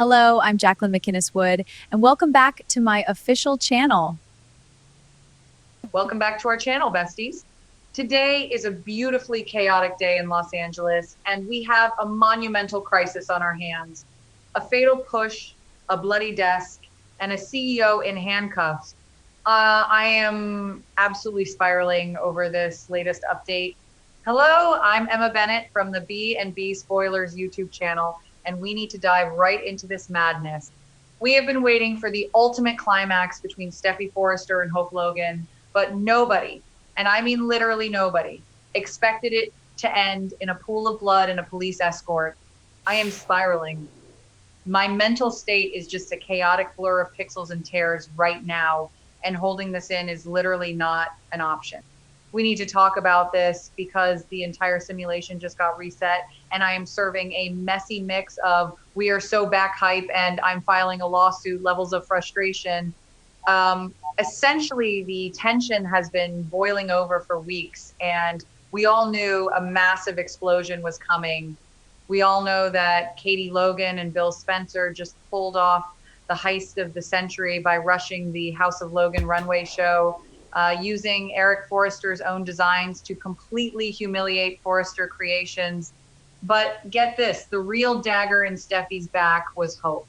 Hello, I'm Jacqueline McInnes Wood, and welcome back to my official channel. Welcome back to our channel, besties. Today is a beautifully chaotic day in Los Angeles, and we have a monumental crisis on our hands. A fatal push, a bloody desk, and a CEO in handcuffs. I am absolutely spiraling over this latest update. Hello, I'm Emma Bennett from the B&B Spoilers YouTube channel, and we need to dive right into this madness. We have been waiting for the ultimate climax between Steffy Forrester and Hope Logan, but nobody, and I mean literally nobody, expected it to end in a pool of blood and a police escort. I am spiraling. My mental state is just a chaotic blur of pixels and tears right now, and holding this in is literally not an option. We need to talk about this because the entire simulation just got reset, and I am serving a messy mix of we are so back hype and I'm filing a lawsuit levels of frustration. Essentially, the tension has been boiling over for weeks, and we all knew a massive explosion was coming. We all know that Katie Logan and Bill Spencer just pulled off the heist of the century by rushing the House of Logan runway show, using Eric Forrester's own designs to completely humiliate Forrester Creations. But get this, the real dagger in Steffi's back was Hope.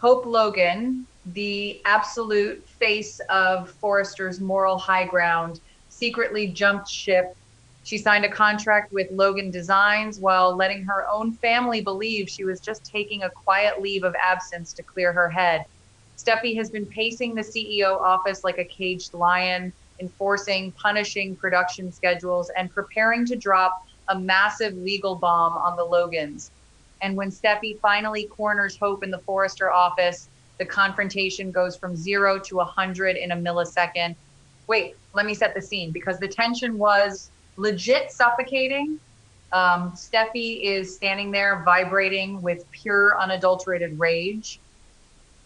Hope Logan, the absolute face of Forrester's moral high ground, secretly jumped ship. She signed a contract with Logan Designs while letting her own family believe she was just taking a quiet leave of absence to clear her head. Steffi has been pacing the CEO office like a caged lion, enforcing, punishing production schedules, and preparing to drop a massive legal bomb on the Logans. And when Steffi finally corners Hope in the Forrester office, the confrontation goes from 0 to 100 in a millisecond. Wait, let me set the scene because the tension was legit suffocating. Steffi is standing there vibrating with pure, unadulterated rage.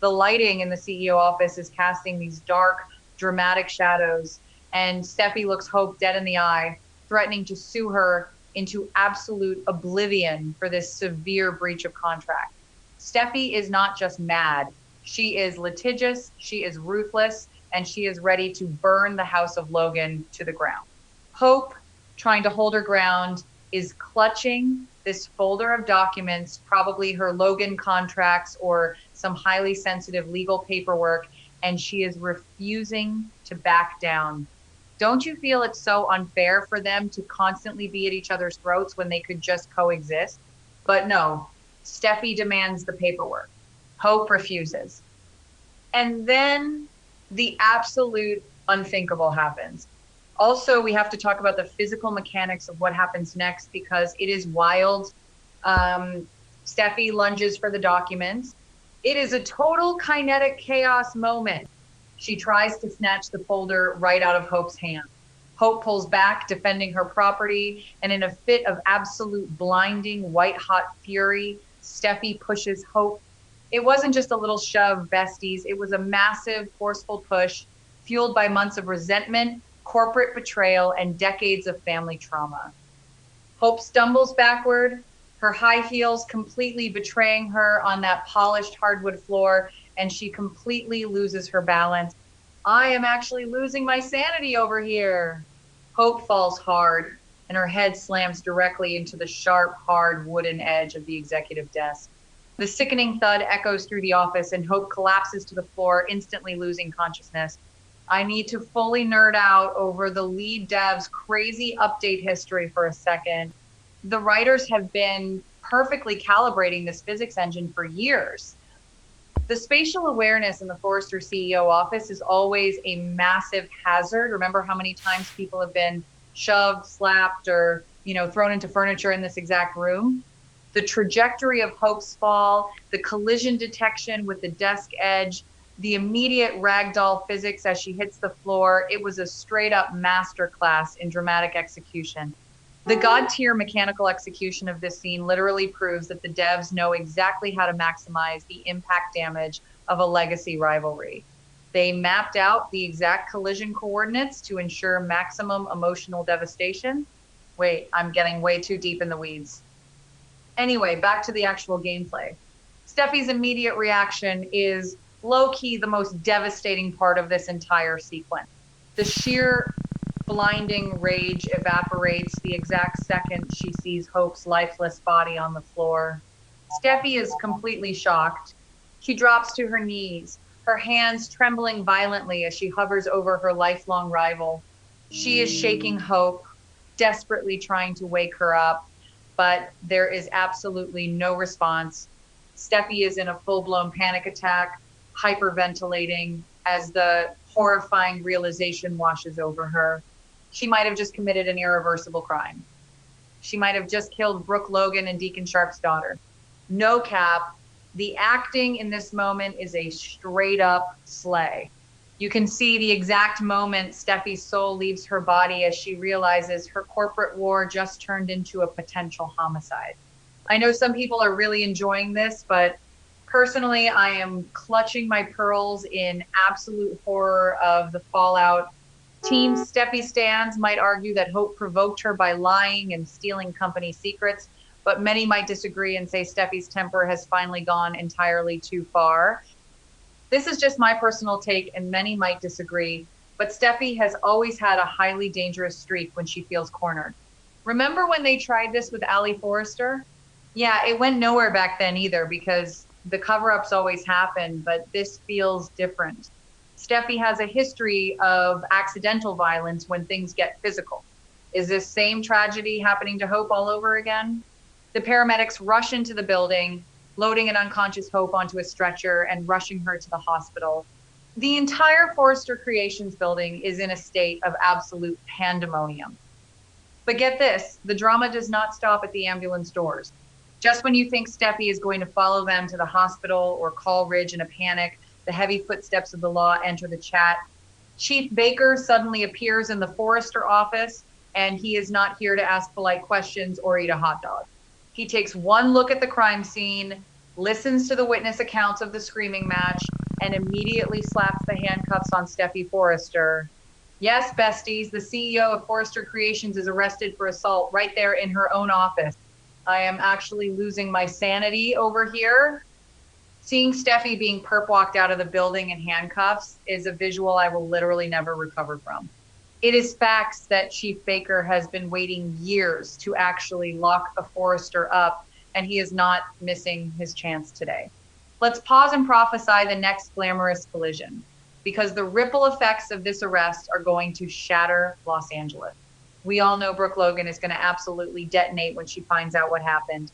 The lighting in the CEO office is casting these dark, dramatic shadows, and Steffi looks Hope dead in the eye, threatening to sue her into absolute oblivion for this severe breach of contract. Steffi is not just mad. She is litigious, she is ruthless, and she is ready to burn the House of Logan to the ground. Hope, trying to hold her ground, is clutching this folder of documents, probably her Logan contracts or some highly sensitive legal paperwork, and she is refusing to back down. Don't you feel it's so unfair for them to constantly be at each other's throats when they could just coexist? But no, Steffi demands the paperwork. Hope refuses. And then the absolute unthinkable happens. Also, we have to talk about the physical mechanics of what happens next because it is wild. Steffi lunges for the documents. It is a total kinetic chaos moment. She tries to snatch the folder right out of Hope's hand. Hope pulls back, defending her property, and in a fit of absolute blinding, white-hot fury, Steffi pushes Hope. It wasn't just a little shove, besties. It was a massive, forceful push, fueled by months of resentment, corporate betrayal, and decades of family trauma. Hope stumbles backward, her high heels completely betraying her on that polished hardwood floor, and she completely loses her balance. I am actually losing my sanity over here. Hope falls hard, and her head slams directly into the sharp, hard wooden edge of the executive desk. The sickening thud echoes through the office, and Hope collapses to the floor, instantly losing consciousness. I need to fully nerd out over the lead dev's crazy update history for a second. The writers have been perfectly calibrating this physics engine for years. The spatial awareness in the Forrester CEO office is always a massive hazard. Remember how many times people have been shoved, slapped, or thrown into furniture in this exact room? The trajectory of Hope's fall, the collision detection with the desk edge, the immediate ragdoll physics as she hits the floor, it was a straight up masterclass in dramatic execution. The god tier mechanical execution of this scene literally proves that the devs know exactly how to maximize the impact damage of a legacy rivalry. They mapped out the exact collision coordinates to ensure maximum emotional devastation. Wait, I'm getting way too deep in the weeds. Anyway, back to the actual gameplay. Steffi's immediate reaction is low key the most devastating part of this entire sequence. The sheer blinding rage evaporates the exact second she sees Hope's lifeless body on the floor. Steffi is completely shocked. She drops to her knees, her hands trembling violently as she hovers over her lifelong rival. She is shaking Hope, desperately trying to wake her up, but there is absolutely no response. Steffi is in a full blown panic attack, hyperventilating as the horrifying realization washes over her. She might have just committed an irreversible crime. She might have just killed Brooke Logan and Deacon Sharp's daughter. No cap. The acting in this moment is a straight up slay. You can see the exact moment Steffi's soul leaves her body as she realizes her corporate war just turned into a potential homicide. I know some people are really enjoying this, but personally, I am clutching my pearls in absolute horror of the fallout. Team Steffi stands might argue that Hope provoked her by lying and stealing company secrets, but many might disagree and say Steffi's temper has finally gone entirely too far. This is just my personal take, and many might disagree, but Steffi has always had a highly dangerous streak when she feels cornered. Remember when they tried this with Allie Forrester? Yeah, it went nowhere back then either because the cover ups always happen, but this feels different. Steffi has a history of accidental violence when things get physical. Is this same tragedy happening to Hope all over again? The paramedics rush into the building, loading an unconscious Hope onto a stretcher and rushing her to the hospital. The entire Forrester Creations building is in a state of absolute pandemonium. But get this, the drama does not stop at the ambulance doors. Just when you think Steffi is going to follow them to the hospital or call Ridge in a panic, the heavy footsteps of the law enter the chat. Chief Baker suddenly appears in the Forrester office, and he is not here to ask polite questions or eat a hot dog. He takes one look at the crime scene, listens to the witness accounts of the screaming match, and immediately slaps the handcuffs on Steffi Forrester. Yes, besties, the CEO of Forrester Creations is arrested for assault right there in her own office. I am actually losing my sanity over here. Seeing Steffi being perp walked out of the building in handcuffs is a visual I will literally never recover from. It is facts that Chief Baker has been waiting years to actually lock a Forrester up, and he is not missing his chance today. Let's pause and prophesy the next glamorous collision, because the ripple effects of this arrest are going to shatter Los Angeles. We all know Brooke Logan is going to absolutely detonate when she finds out what happened.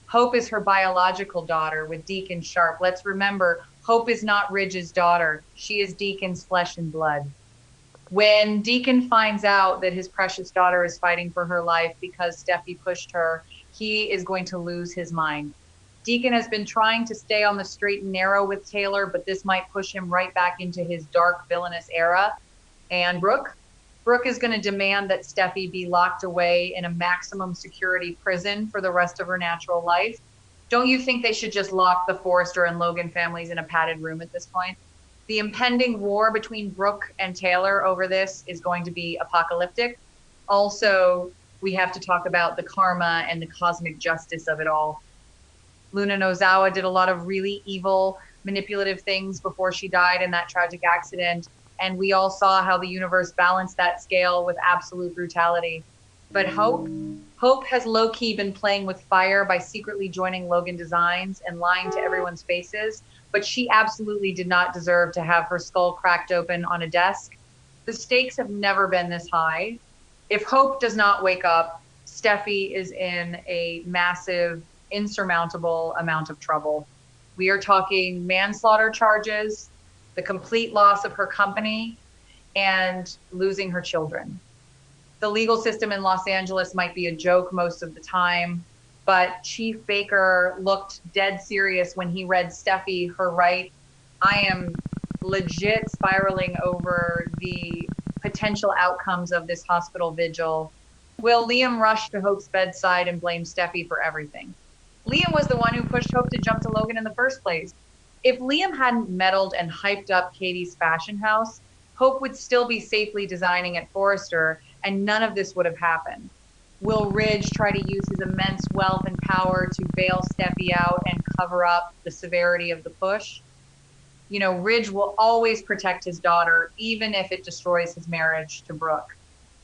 Hope is her biological daughter with Deacon Sharp. Let's remember, Hope is not Ridge's daughter. She is Deacon's flesh and blood. When Deacon finds out that his precious daughter is fighting for her life because Steffi pushed her, he is going to lose his mind. Deacon has been trying to stay on the straight and narrow with Taylor, but this might push him right back into his dark villainous era. And Brooke is going to demand that Steffi be locked away in a maximum security prison for the rest of her natural life. Don't you think they should just lock the Forrester and Logan families in a padded room at this point? The impending war between Brooke and Taylor over this is going to be apocalyptic. Also, we have to talk about the karma and the cosmic justice of it all. Luna Nozawa did a lot of really evil, manipulative things before she died in that tragic accident. And we all saw how the universe balanced that scale with absolute brutality. But Hope has low-key been playing with fire by secretly joining Logan Designs and lying to everyone's faces, but she absolutely did not deserve to have her skull cracked open on a desk. The stakes have never been this high. If Hope does not wake up, Steffi is in a massive, insurmountable amount of trouble. We are talking manslaughter charges, the complete loss of her company, and losing her children. The legal system in Los Angeles might be a joke most of the time, but Chief Baker looked dead serious when he read Steffi her right. I am legit spiraling over the potential outcomes of this hospital vigil. Will Liam rush to Hope's bedside and blame Steffi for everything? Liam was the one who pushed Hope to jump to Logan in the first place. If Liam hadn't meddled and hyped up Katie's fashion house, Hope would still be safely designing at Forrester, and none of this would have happened. Will Ridge try to use his immense wealth and power to bail Steffi out and cover up the severity of the push? Ridge will always protect his daughter, even if it destroys his marriage to Brooke.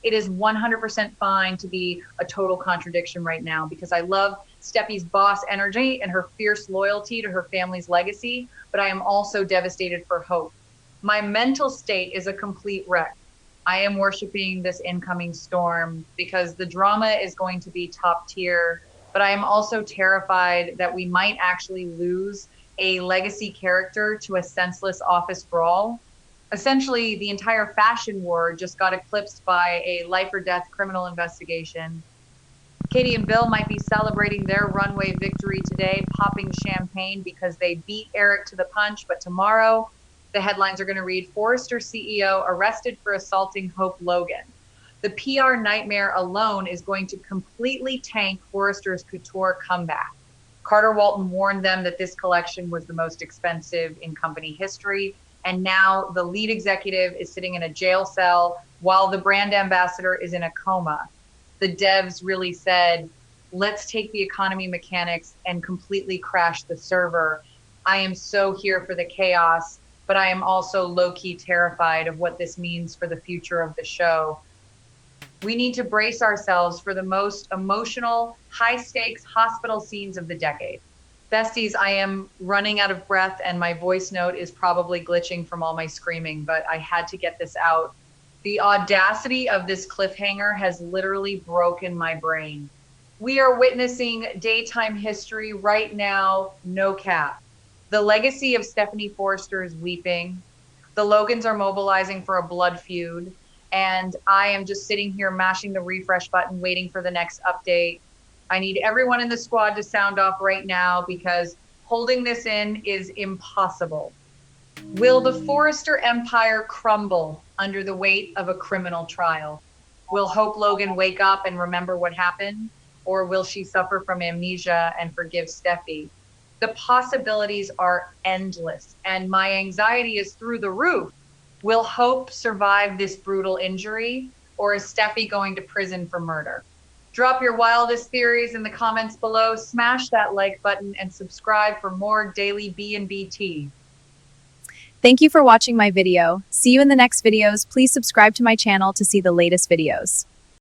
It is 100% fine to be a total contradiction right now because I love Steffi's boss energy and her fierce loyalty to her family's legacy, but I am also devastated for Hope. My mental state is a complete wreck. I am worshiping this incoming storm because the drama is going to be top tier, but I am also terrified that we might actually lose a legacy character to a senseless office brawl. Essentially, the entire fashion war just got eclipsed by a life or death criminal investigation. Katie and Bill might be celebrating their runway victory today, popping champagne because they beat Eric to the punch, but tomorrow the headlines are going to read Forrester CEO arrested for assaulting Hope Logan. The PR nightmare alone is going to completely tank Forrester's couture comeback. Carter Walton warned them that this collection was the most expensive in company history. And now the lead executive is sitting in a jail cell while the brand ambassador is in a coma. The devs really said, let's take the economy mechanics and completely crash the server. I am so here for the chaos, but I am also low-key terrified of what this means for the future of the show. We need to brace ourselves for the most emotional, high-stakes hospital scenes of the decade. Besties, I am running out of breath and my voice note is probably glitching from all my screaming, but I had to get this out. The audacity of this cliffhanger has literally broken my brain. We are witnessing daytime history right now, no cap. The legacy of Stephanie Forrester is weeping. The Logans are mobilizing for a blood feud. And I am just sitting here mashing the refresh button, waiting for the next update. I need everyone in the squad to sound off right now because holding this in is impossible. Will the Forrester empire crumble under the weight of a criminal trial? Will Hope Logan wake up and remember what happened? Or will she suffer from amnesia and forgive Steffi? The possibilities are endless, and my anxiety is through the roof. Will Hope survive this brutal injury, or is Steffi going to prison for murder? Drop your wildest theories in the comments below, smash that like button, and subscribe for more daily B&B tea. Thank you for watching my video. See you in the next videos. Please subscribe to my channel to see the latest videos.